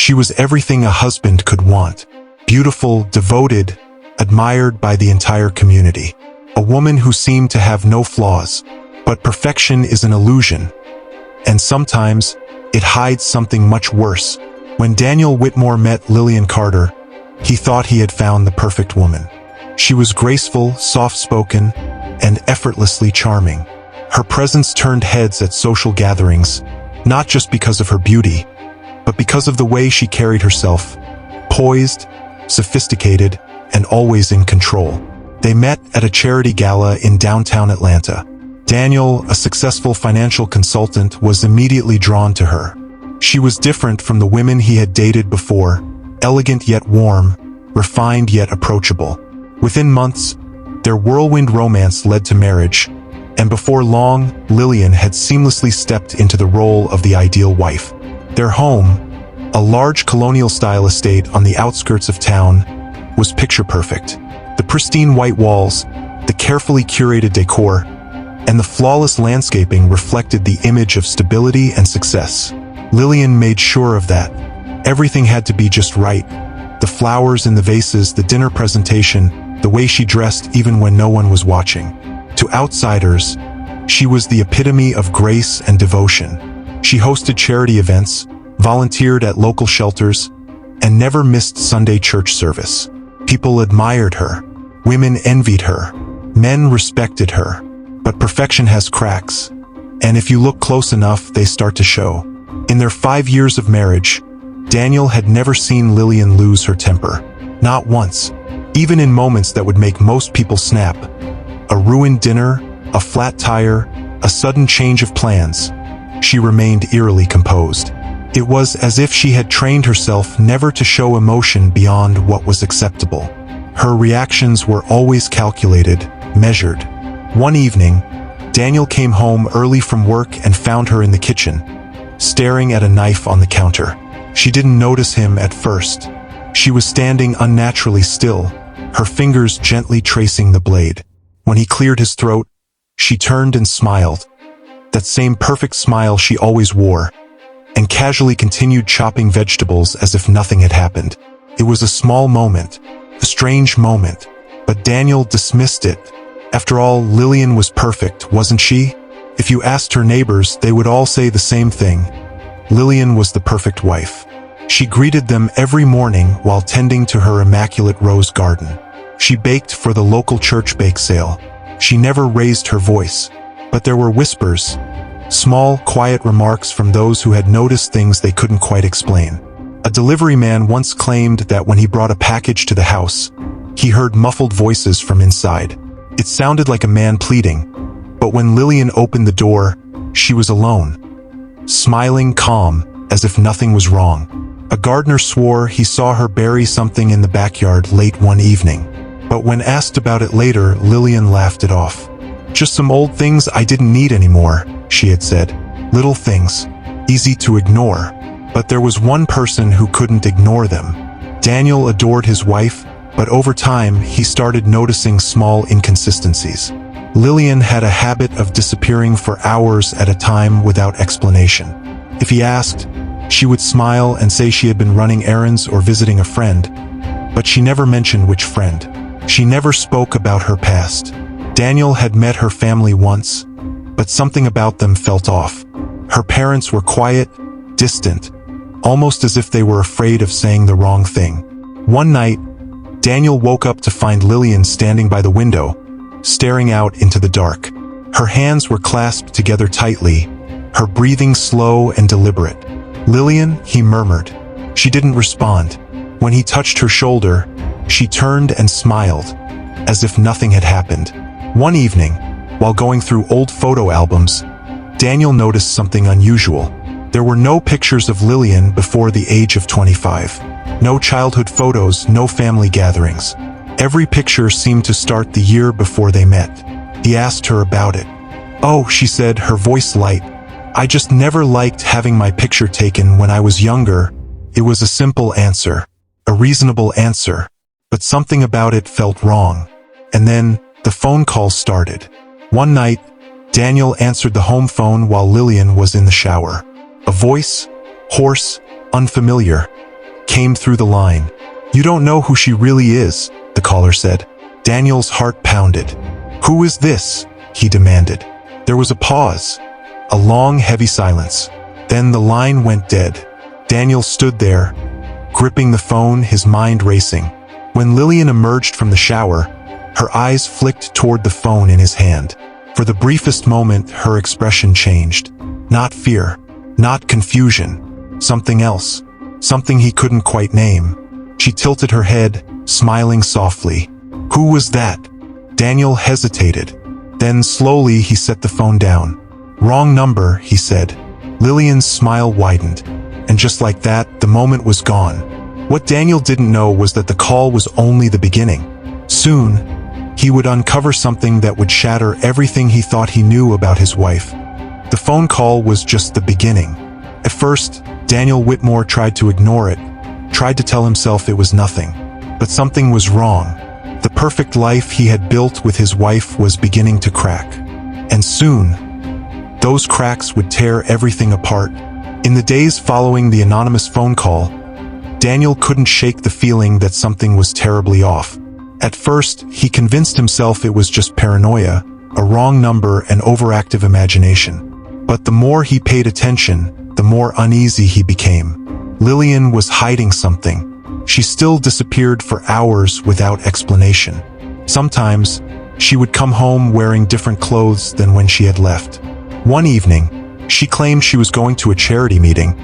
She was everything a husband could want. Beautiful, devoted, admired by the entire community. A woman who seemed to have no flaws. But perfection is an illusion. And sometimes, it hides something much worse. When Daniel Whitmore met Lillian Carter, he thought he had found the perfect woman. She was graceful, soft-spoken, and effortlessly charming. Her presence turned heads at social gatherings, not just because of her beauty, but because of the way she carried herself, poised, sophisticated, and always in control. They met at a charity gala in downtown Atlanta. Daniel, a successful financial consultant, was immediately drawn to her. She was different from the women he had dated before, elegant yet warm, refined yet approachable. Within months, their whirlwind romance led to marriage, and before long, Lillian had seamlessly stepped into the role of the ideal wife. Their home, a large colonial-style estate on the outskirts of town, was picture-perfect. The pristine white walls, the carefully curated decor, and the flawless landscaping reflected the image of stability and success. Lillian made sure of that. Everything had to be just right. The flowers in the vases, the dinner presentation, the way she dressed even when no one was watching. To outsiders, she was the epitome of grace and devotion. She hosted charity events, volunteered at local shelters, and never missed Sunday church service. People admired her. Women envied her. Men respected her. But perfection has cracks, and if you look close enough, they start to show. In their 5 years of marriage, Daniel had never seen Lillian lose her temper. Not once. Even in moments that would make most people snap. A ruined dinner, a flat tire, a sudden change of plans. She remained eerily composed. It was as if she had trained herself never to show emotion beyond what was acceptable. Her reactions were always calculated, measured. One evening, Daniel came home early from work and found her in the kitchen, staring at a knife on the counter. She didn't notice him at first. She was standing unnaturally still, her fingers gently tracing the blade. When he cleared his throat, she turned and smiled, that same perfect smile she always wore, and casually continued chopping vegetables as if nothing had happened. It was a small moment, a strange moment, but Daniel dismissed it. After all, Lillian was perfect, wasn't she? If you asked her neighbors, they would all say the same thing. Lillian was the perfect wife. She greeted them every morning while tending to her immaculate rose garden. She baked for the local church bake sale. She never raised her voice. But there were whispers, small, quiet remarks from those who had noticed things they couldn't quite explain. A delivery man once claimed that when he brought a package to the house, he heard muffled voices from inside. It sounded like a man pleading, but when Lillian opened the door, she was alone, smiling calm, as if nothing was wrong. A gardener swore he saw her bury something in the backyard late one evening, but when asked about it later, Lillian laughed it off. "Just some old things I didn't need anymore," she had said. Little things, easy to ignore, but there was one person who couldn't ignore them. Daniel adored his wife, but over time, he started noticing small inconsistencies. Lillian had a habit of disappearing for hours at a time without explanation. If he asked, she would smile and say she had been running errands or visiting a friend, but she never mentioned which friend. She never spoke about her past. Daniel had met her family once, but something about them felt off. Her parents were quiet, distant, almost as if they were afraid of saying the wrong thing. One night, Daniel woke up to find Lillian standing by the window, staring out into the dark. Her hands were clasped together tightly, her breathing slow and deliberate. "Lillian," he murmured. She didn't respond. When he touched her shoulder, she turned and smiled, as if nothing had happened. One evening, while going through old photo albums, Daniel noticed something unusual. There were no pictures of Lillian before the age of 25. No childhood photos, no family gatherings. Every picture seemed to start the year before they met. He asked her about it. "Oh," she said, her voice light. "I just never liked having my picture taken when I was younger." It was a simple answer, a reasonable answer, but something about it felt wrong. And then, the phone calls started. One night, Daniel answered the home phone while Lillian was in the shower. A voice, hoarse, unfamiliar, came through the line. "You don't know who she really is," the caller said. Daniel's heart pounded. "Who is this?" he demanded. There was a pause, a long, heavy silence. Then the line went dead. Daniel stood there, gripping the phone, his mind racing. When Lillian emerged from the shower, her eyes flicked toward the phone in his hand. For the briefest moment, her expression changed. Not fear, not confusion, something else, something he couldn't quite name. She tilted her head, smiling softly. "Who was that?" Daniel hesitated. Then slowly he set the phone down. "Wrong number," he said. Lillian's smile widened. And just like that, the moment was gone. What Daniel didn't know was that the call was only the beginning. Soon, he would uncover something that would shatter everything he thought he knew about his wife. The phone call was just the beginning. At first, Daniel Whitmore tried to ignore it, tried to tell himself it was nothing. But something was wrong. The perfect life he had built with his wife was beginning to crack. And soon, those cracks would tear everything apart. In the days following the anonymous phone call, Daniel couldn't shake the feeling that something was terribly off. At first, he convinced himself it was just paranoia, a wrong number, and overactive imagination. But the more he paid attention, the more uneasy he became. Lillian was hiding something. She still disappeared for hours without explanation. Sometimes, she would come home wearing different clothes than when she had left. One evening, she claimed she was going to a charity meeting,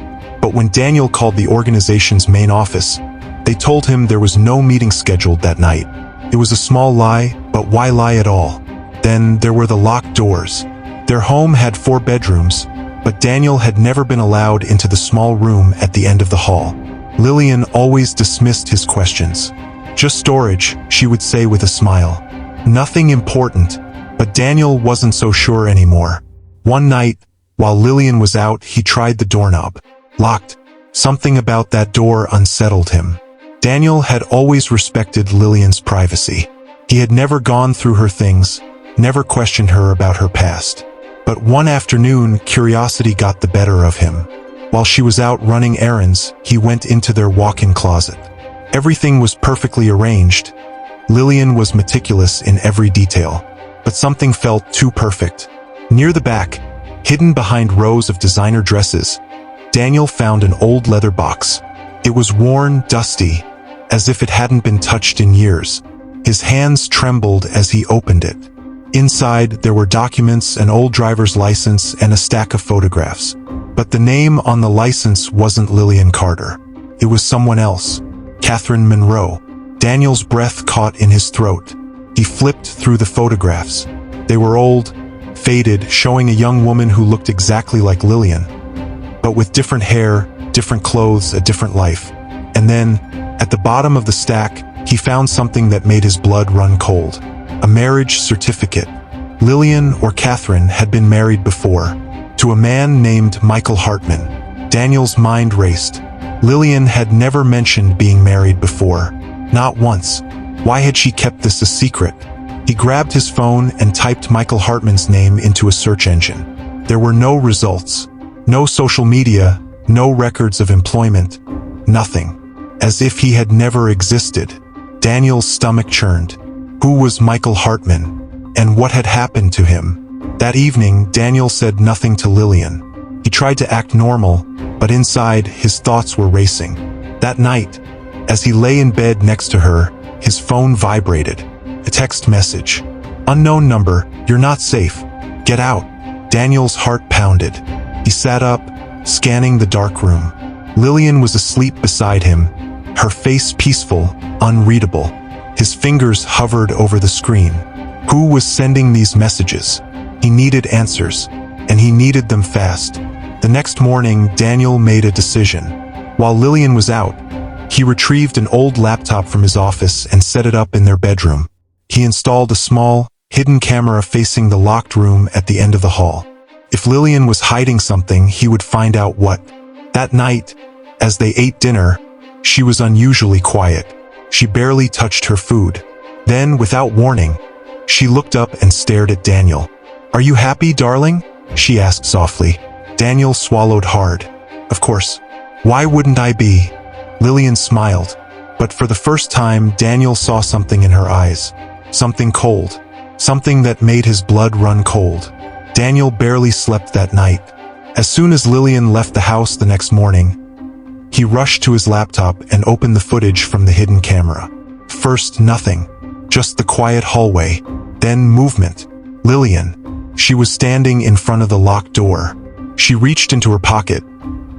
but when Daniel called the organization's main office, they told him there was no meeting scheduled that night. It was a small lie, but why lie at all? Then there were the locked doors. Their home had 4 bedrooms, but Daniel had never been allowed into the small room at the end of the hall. Lillian always dismissed his questions. "Just storage," she would say with a smile. Nothing important, but Daniel wasn't so sure anymore. One night, while Lillian was out, he tried the doorknob. Locked. Something about that door unsettled him. Daniel had always respected Lillian's privacy. He had never gone through her things, never questioned her about her past. But one afternoon, curiosity got the better of him. While she was out running errands, he went into their walk-in closet. Everything was perfectly arranged. Lillian was meticulous in every detail. But something felt too perfect. Near the back, hidden behind rows of designer dresses, Daniel found an old leather box. It was worn, dusty, as if it hadn't been touched in years. His hands trembled as he opened it. Inside, there were documents, an old driver's license, and a stack of photographs. But the name on the license wasn't Lillian Carter. It was someone else, Catherine Monroe. Daniel's breath caught in his throat. He flipped through the photographs. They were old, faded, showing a young woman who looked exactly like Lillian, but with different hair, different clothes, a different life. And then, at the bottom of the stack, he found something that made his blood run cold. A marriage certificate. Lillian, or Catherine, had been married before, to a man named Michael Hartman. Daniel's mind raced. Lillian had never mentioned being married before. Not once. Why had she kept this a secret? He grabbed his phone and typed Michael Hartman's name into a search engine. There were no results. No social media, no records of employment, nothing. As if he had never existed. Daniel's stomach churned. Who was Michael Hartman? And what had happened to him? That evening, Daniel said nothing to Lillian. He tried to act normal, but inside, his thoughts were racing. That night, as he lay in bed next to her, his phone vibrated. A text message. "Unknown number, you're not safe. Get out." Daniel's heart pounded. He sat up, scanning the dark room. Lillian was asleep beside him, her face peaceful, unreadable. His fingers hovered over the screen. Who was sending these messages? He needed answers, and he needed them fast. The next morning, Daniel made a decision. While Lillian was out, he retrieved an old laptop from his office and set it up in their bedroom. He installed a small, hidden camera facing the locked room at the end of the hall. If Lillian was hiding something, he would find out what. That night, as they ate dinner, she was unusually quiet. She barely touched her food. Then, without warning, she looked up and stared at Daniel. "Are you happy, darling?" she asked softly. Daniel swallowed hard. "Of course. Why wouldn't I be?" Lillian smiled, but for the first time, Daniel saw something in her eyes. Something cold. Something that made his blood run cold. Daniel barely slept that night. As soon as Lillian left the house the next morning, he rushed to his laptop and opened the footage from the hidden camera. First, nothing. Just the quiet hallway. Then movement. Lillian. She was standing in front of the locked door. She reached into her pocket,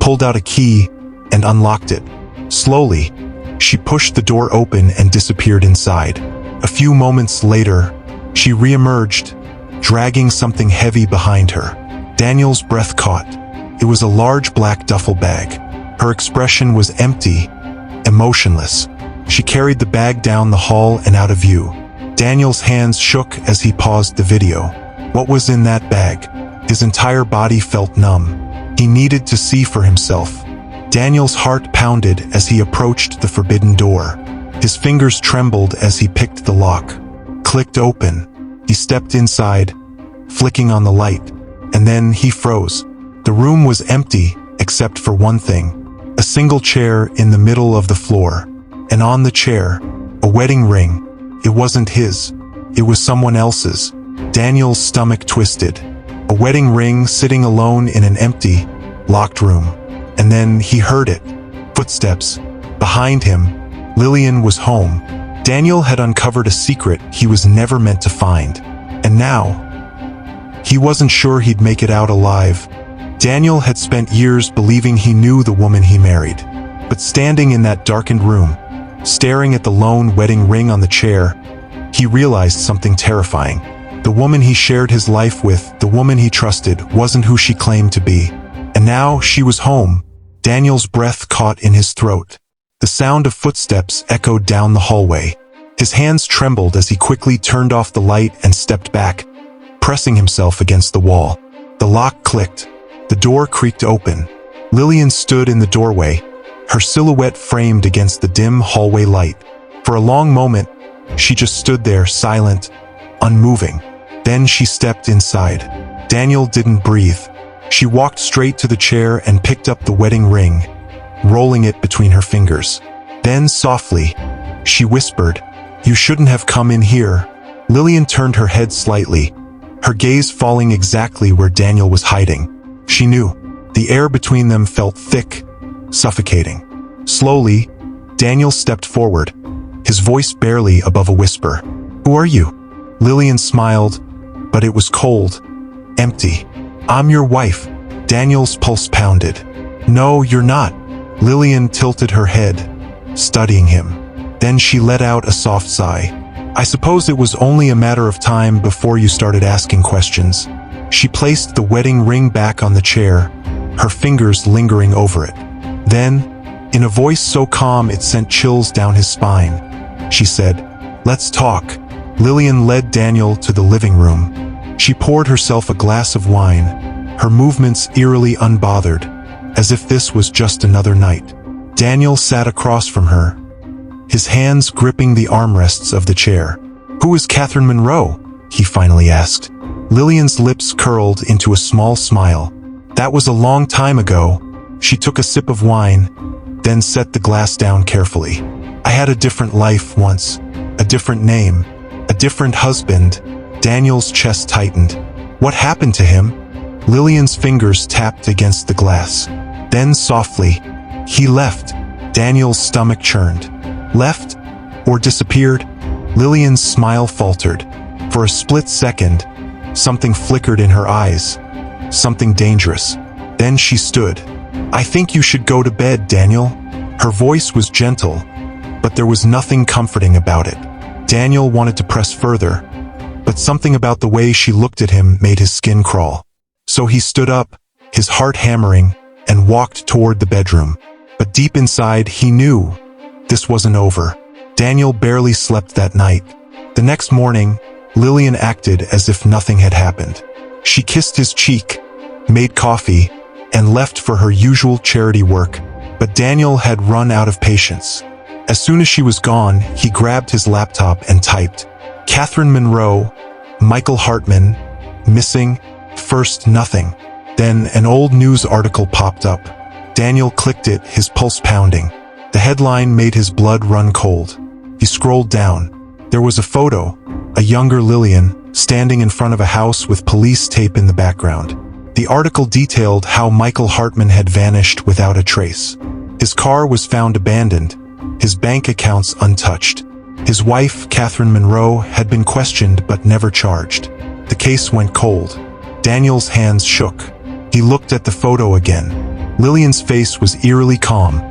pulled out a key, and unlocked it. Slowly, she pushed the door open and disappeared inside. A few moments later, she re-emerged, dragging something heavy behind her. Daniel's breath caught. It was a large black duffel bag. Her expression was empty, emotionless. She carried the bag down the hall and out of view. Daniel's hands shook as he paused the video. What was in that bag? His entire body felt numb. He needed to see for himself. Daniel's heart pounded as he approached the forbidden door. His fingers trembled as he picked the lock. Clicked open. He stepped inside, flicking on the light, and then he froze. The room was empty, except for one thing. A single chair in the middle of the floor, and on the chair, a wedding ring. It wasn't his. It was someone else's. Daniel's stomach twisted. A wedding ring sitting alone in an empty, locked room. And then he heard it. Footsteps. Behind him, Lillian was home. Daniel had uncovered a secret he was never meant to find. And now, he wasn't sure he'd make it out alive. Daniel had spent years believing he knew the woman he married. But standing in that darkened room, staring at the lone wedding ring on the chair, he realized something terrifying. The woman he shared his life with, the woman he trusted, wasn't who she claimed to be. And now she was home. Daniel's breath caught in his throat. The sound of footsteps echoed down the hallway. His hands trembled as he quickly turned off the light and stepped back, pressing himself against the wall. The lock clicked. The door creaked open. Lillian stood in the doorway, her silhouette framed against the dim hallway light. For a long moment, she just stood there, silent, unmoving. Then she stepped inside. Daniel didn't breathe. She walked straight to the chair and picked up the wedding ring, rolling it between her fingers. Then softly, she whispered, "You shouldn't have come in here." Lillian turned her head slightly, her gaze falling exactly where Daniel was hiding. She knew. The air between them felt thick, suffocating. Slowly, Daniel stepped forward, his voice barely above a whisper. "Who are you?" Lillian smiled, but it was cold, empty. "I'm your wife." Daniel's pulse pounded. "No, you're not." Lillian tilted her head, studying him. Then she let out a soft sigh. "I suppose it was only a matter of time before you started asking questions." She placed the wedding ring back on the chair, her fingers lingering over it. Then, in a voice so calm it sent chills down his spine, she said, "Let's talk." Lillian led Daniel to the living room. She poured herself a glass of wine, her movements eerily unbothered, as if this was just another night. Daniel sat across from her, his hands gripping the armrests of the chair. "Who is Catherine Monroe?" he finally asked. Lillian's lips curled into a small smile. "That was a long time ago." She took a sip of wine, then set the glass down carefully. "I had a different life once, a different name, a different husband." Daniel's chest tightened. "What happened to him?" Lillian's fingers tapped against the glass. Then softly, "He left." Daniel's stomach churned. "Left? Or disappeared?" Lillian's smile faltered. For a split second, something flickered in her eyes. Something dangerous. Then she stood. "I think you should go to bed, Daniel." Her voice was gentle, but there was nothing comforting about it. Daniel wanted to press further, but something about the way she looked at him made his skin crawl. So he stood up, his heart hammering, and walked toward the bedroom. But deep inside, he knew this wasn't over. Daniel barely slept that night. The next morning, Lillian acted as if nothing had happened. She kissed his cheek, made coffee, and left for her usual charity work. But Daniel had run out of patience. As soon as she was gone, he grabbed his laptop and typed, "Catherine Monroe, Michael Hartman, missing." First, nothing. Then an old news article popped up. Daniel clicked it, his pulse pounding. The headline made his blood run cold. He scrolled down. There was a photo, a younger Lillian, standing in front of a house with police tape in the background. The article detailed how Michael Hartman had vanished without a trace. His car was found abandoned, his bank accounts untouched. His wife, Catherine Monroe, had been questioned but never charged. The case went cold. Daniel's hands shook. He looked at the photo again. Lillian's face was eerily calm,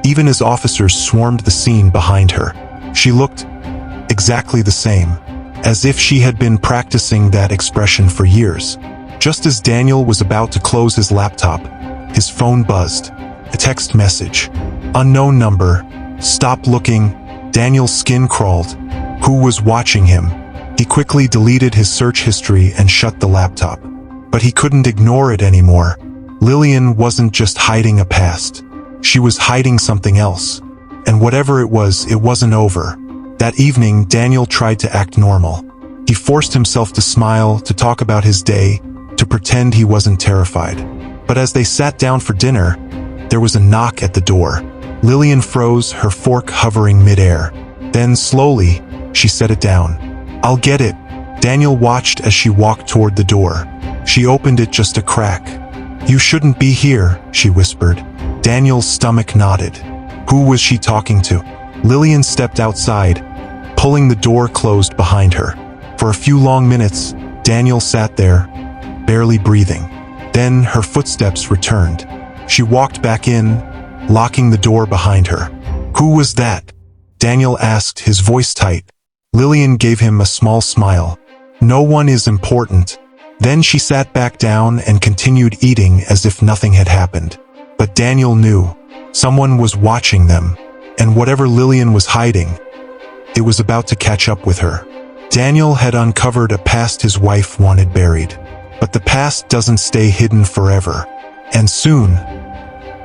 even as officers swarmed the scene behind her. She looked exactly the same, as if she had been practicing that expression for years. Just as Daniel was about to close his laptop, his phone buzzed. A text message. Unknown number. Stop looking. Daniel's skin crawled. Who was watching him? He quickly deleted his search history and shut the laptop. But he couldn't ignore it anymore. Lillian wasn't just hiding a past. She was hiding something else. And whatever it wasn't over. That evening, Daniel tried to act normal. He forced himself to smile, to talk about his day, to pretend he wasn't terrified. But as they sat down for dinner, there was a knock at the door. Lillian froze, her fork hovering midair. Then, slowly, she set it down. I'll get it. Daniel watched as she walked toward the door. She opened it just a crack. You shouldn't be here, she whispered. Daniel's stomach knotted. Who was she talking to? Lillian stepped outside, pulling the door closed behind her. For a few long minutes, Daniel sat there, barely breathing. Then her footsteps returned. She walked back in, locking the door behind her. Who was that? Daniel asked, his voice tight. Lillian gave him a small smile. No one is important. Then she sat back down and continued eating as if nothing had happened. But Daniel knew. Someone was watching them. And whatever Lillian was hiding, it was about to catch up with her. Daniel had uncovered a past his wife wanted buried. But the past doesn't stay hidden forever. And soon,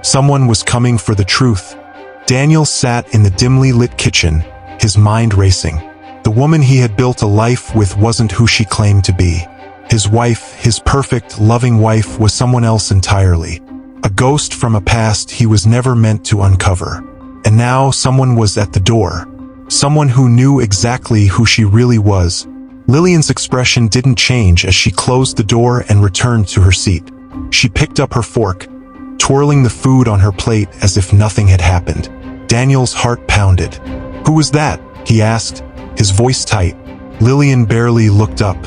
someone was coming for the truth. Daniel sat in the dimly lit kitchen, his mind racing. The woman he had built a life with wasn't who she claimed to be. His wife, his perfect, loving wife, was someone else entirely. A ghost from a past he was never meant to uncover. And now someone was at the door. Someone who knew exactly who she really was. Lillian's expression didn't change as she closed the door and returned to her seat. She picked up her fork, twirling the food on her plate as if nothing had happened. Daniel's heart pounded. Who was that? He asked, his voice tight. Lillian barely looked up.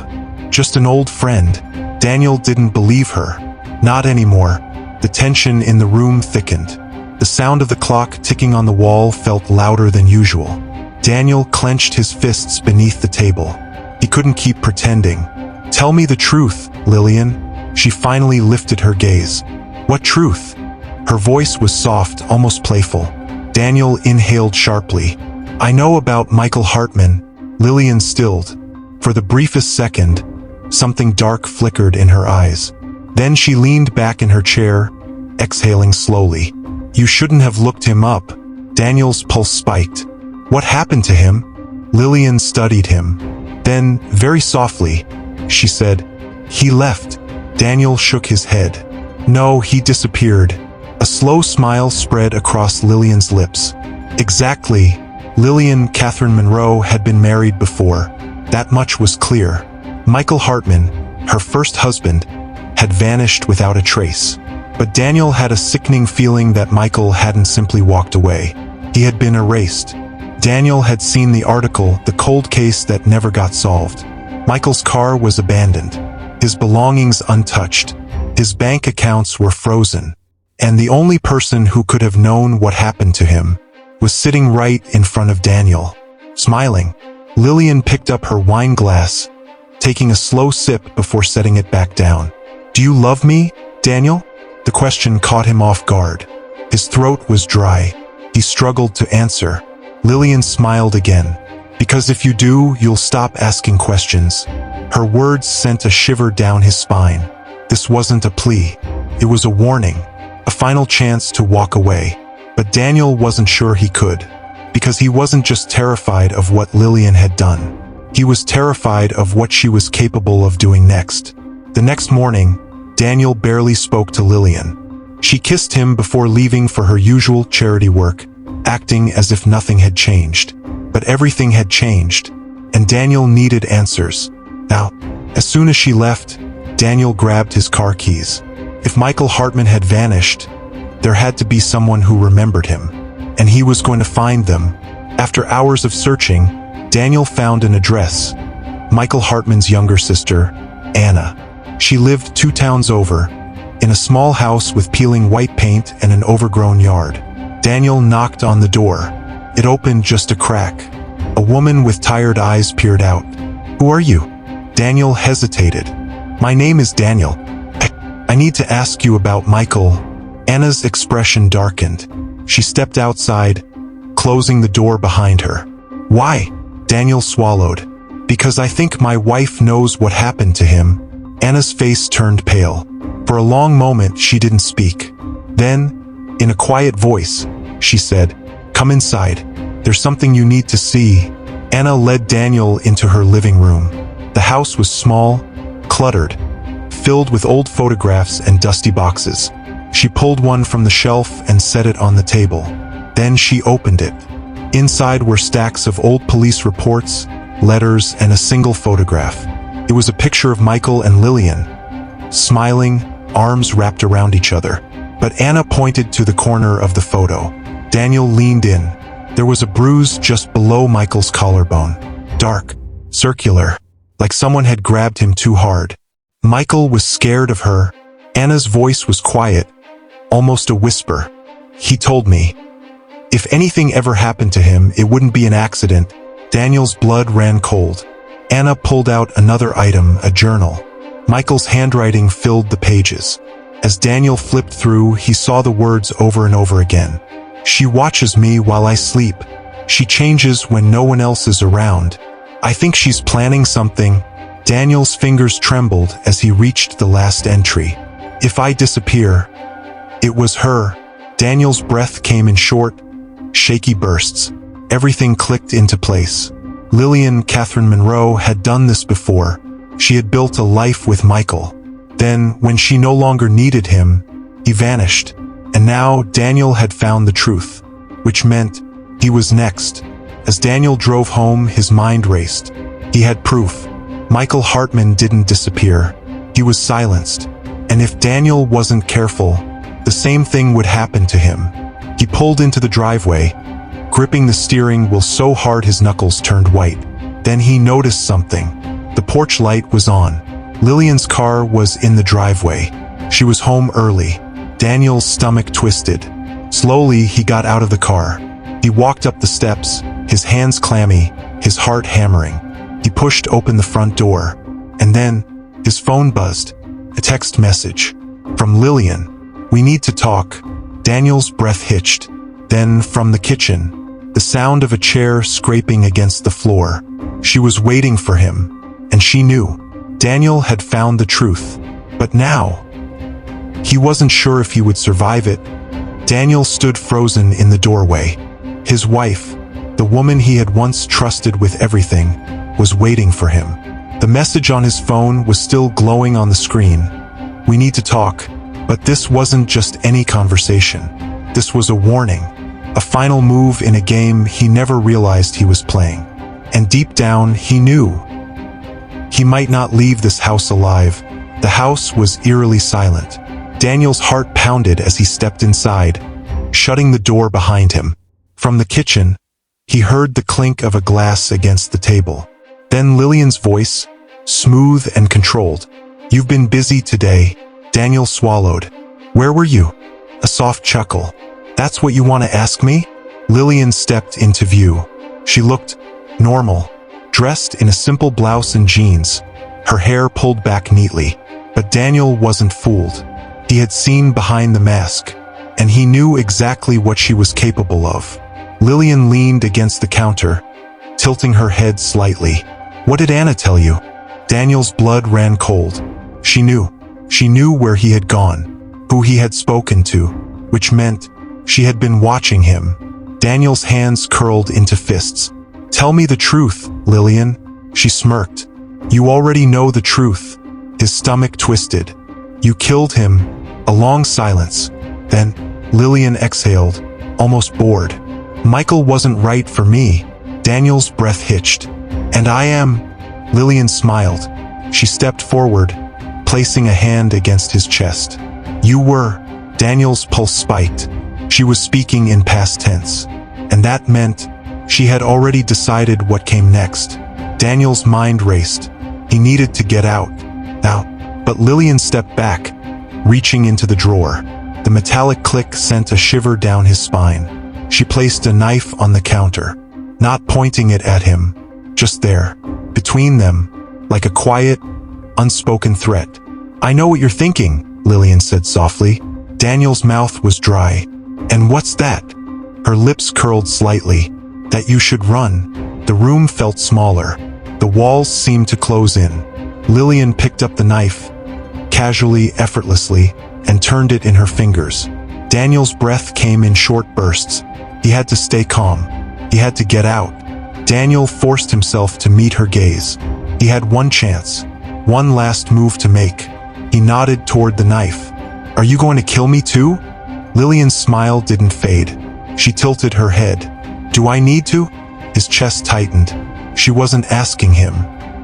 Just an old friend. Daniel didn't believe her. Not anymore. The tension in the room thickened. The sound of the clock ticking on the wall felt louder than usual. Daniel clenched his fists beneath the table. He couldn't keep pretending. Tell me the truth, Lillian. She finally lifted her gaze. What truth? Her voice was soft, almost playful. Daniel inhaled sharply. I know about Michael Hartman. Lillian stilled. For the briefest second, something dark flickered in her eyes. Then she leaned back in her chair, exhaling slowly. You shouldn't have looked him up. Daniel's pulse spiked. What happened to him? Lillian studied him. Then, very softly, she said, He left. Daniel shook his head. No, he disappeared. A slow smile spread across Lillian's lips. Exactly. Lillian Catherine Monroe had been married before. That much was clear. Michael Hartman, her first husband, had vanished without a trace. But Daniel had a sickening feeling that Michael hadn't simply walked away. He had been erased. Daniel had seen the article, the cold case that never got solved. Michael's car was abandoned, his belongings untouched, his bank accounts were frozen, and the only person who could have known what happened to him was sitting right in front of Daniel, smiling. Lillian picked up her wine glass, taking a slow sip before setting it back down. Do you love me, Daniel? The question caught him off guard. His throat was dry. He struggled to answer. Lillian smiled again. Because if you do, you'll stop asking questions. Her words sent a shiver down his spine. This wasn't a plea. It was a warning, a final chance to walk away. But Daniel wasn't sure he could, because he wasn't just terrified of what Lillian had done. He was terrified of what she was capable of doing next. The next morning, Daniel barely spoke to Lillian. She kissed him before leaving for her usual charity work, acting as if nothing had changed. But everything had changed, and Daniel needed answers. Now, as soon as she left, Daniel grabbed his car keys. If Michael Hartman had vanished, there had to be someone who remembered him, and he was going to find them. After hours of searching, Daniel found an address: Michael Hartman's younger sister, Anna. She lived 2 towns over, in a small house with peeling white paint and an overgrown yard. Daniel knocked on the door. It opened just a crack. A woman with tired eyes peered out. "Who are you?" Daniel hesitated. "My name is Daniel. I need to ask you about Michael." Anna's expression darkened. She stepped outside, closing the door behind her. "Why?" Daniel swallowed. "Because I think my wife knows what happened to him." Anna's face turned pale. For a long moment, she didn't speak. Then, in a quiet voice, she said, "Come inside. There's something you need to see." Anna led Daniel into her living room. The house was small, cluttered, filled with old photographs and dusty boxes. She pulled one from the shelf and set it on the table. Then she opened it. Inside were stacks of old police reports, letters, and a single photograph. It was a picture of Michael and Lillian, smiling, arms wrapped around each other. But Anna pointed to the corner of the photo. Daniel leaned in. There was a bruise just below Michael's collarbone. Dark, circular, like someone had grabbed him too hard. Michael was scared of her. Anna's voice was quiet, almost a whisper. "He told me if anything ever happened to him, it wouldn't be an accident." Daniel's blood ran cold. Anna pulled out another item, a journal. Michael's handwriting filled the pages. As Daniel flipped through, he saw the words over and over again. "She watches me while I sleep. She changes when no one else is around. I think she's planning something." Daniel's fingers trembled as he reached the last entry. "If I disappear." It was her. Daniel's breath came in short, shaky bursts. Everything clicked into place. Lillian Catherine Monroe had done this before. She had built a life with Michael. Then, when she no longer needed him, he vanished. And now Daniel had found the truth, which meant he was next. As Daniel drove home, his mind raced. He had proof. Michael Hartman didn't disappear. He was silenced. And if Daniel wasn't careful, the same thing would happen to him. He pulled into the driveway, gripping the steering wheel so hard his knuckles turned white. Then he noticed something. The porch light was on. Lillian's car was in the driveway. She was home early. Daniel's stomach twisted. Slowly, he got out of the car. He walked up the steps, his hands clammy, his heart hammering. He pushed open the front door. And then, his phone buzzed. A text message. From Lillian. "We need to talk." Daniel's breath hitched. Then, from the kitchen, the sound of a chair scraping against the floor. She was waiting for him, and she knew. Daniel had found the truth. But now, he wasn't sure if he would survive it. Daniel stood frozen in the doorway. His wife, the woman he had once trusted with everything, was waiting for him. The message on his phone was still glowing on the screen. "We need to talk." But this wasn't just any conversation. This was a warning. A final move in a game he never realized he was playing. And deep down, he knew he might not leave this house alive. The house was eerily silent. Daniel's heart pounded as he stepped inside, shutting the door behind him. From the kitchen, he heard the clink of a glass against the table. Then Lillian's voice, smooth and controlled. "You've been busy today." Daniel swallowed. "Where were you?" A soft chuckle. "That's what you want to ask me?" Lillian stepped into view. She looked normal, dressed in a simple blouse and jeans, her hair pulled back neatly. But Daniel wasn't fooled. He had seen behind the mask, and he knew exactly what she was capable of. Lillian leaned against the counter, tilting her head slightly. "What did Anna tell you?" Daniel's blood ran cold. She knew. She knew where he had gone, who he had spoken to, which meant she had been watching him. Daniel's hands curled into fists. "Tell me the truth, Lillian." She smirked. "You already know the truth." His stomach twisted. "You killed him." A long silence. Then, Lillian exhaled, almost bored. Michael wasn't right for me. Daniel's breath hitched. And I am... Lillian smiled. She stepped forward, placing a hand against his chest. You were... Daniel's pulse spiked. She was speaking in past tense. And that meant she had already decided what came next. Daniel's mind raced. He needed to get out. Now. But Lillian stepped back, reaching into the drawer. The metallic click sent a shiver down his spine. She placed a knife on the counter, not pointing it at him, just there, between them, like a quiet, unspoken threat. I know what you're thinking, Lillian said softly. Daniel's mouth was dry. And what's that? Her lips curled slightly. That you should run. The room felt smaller. The walls seemed to close in. Lillian picked up the knife, casually, effortlessly, and turned it in her fingers. Daniel's breath came in short bursts. He had to stay calm. He had to get out. Daniel forced himself to meet her gaze. He had one chance, one last move to make. He nodded toward the knife. Are you going to kill me too? Lillian's smile didn't fade. She tilted her head. Do I need to? His chest tightened. She wasn't asking him.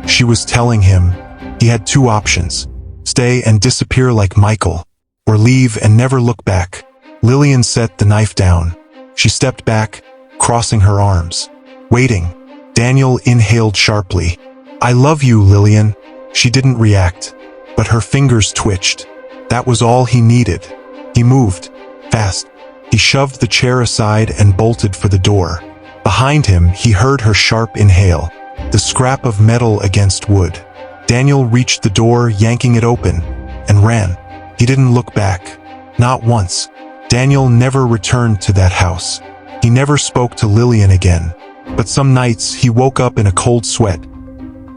She was telling him. He had two options. Stay and disappear like Michael, or leave and never look back. Lillian set the knife down. She stepped back, crossing her arms. Waiting. Daniel inhaled sharply. I love you, Lillian. She didn't react, but her fingers twitched. That was all he needed. He moved. Fast. He shoved the chair aside and bolted for the door. Behind him, he heard her sharp inhale, the scrap of metal against wood. Daniel reached the door, yanking it open, and ran. He didn't look back. Not once. Daniel never returned to that house. He never spoke to Lillian again. But some nights, he woke up in a cold sweat.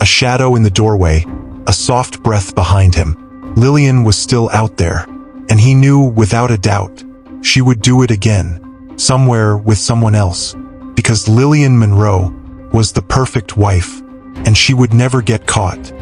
A shadow in the doorway, a soft breath behind him. Lillian was still out there, and he knew without a doubt she would do it again, somewhere with someone else, because Lillian Monroe was the perfect wife, and she would never get caught.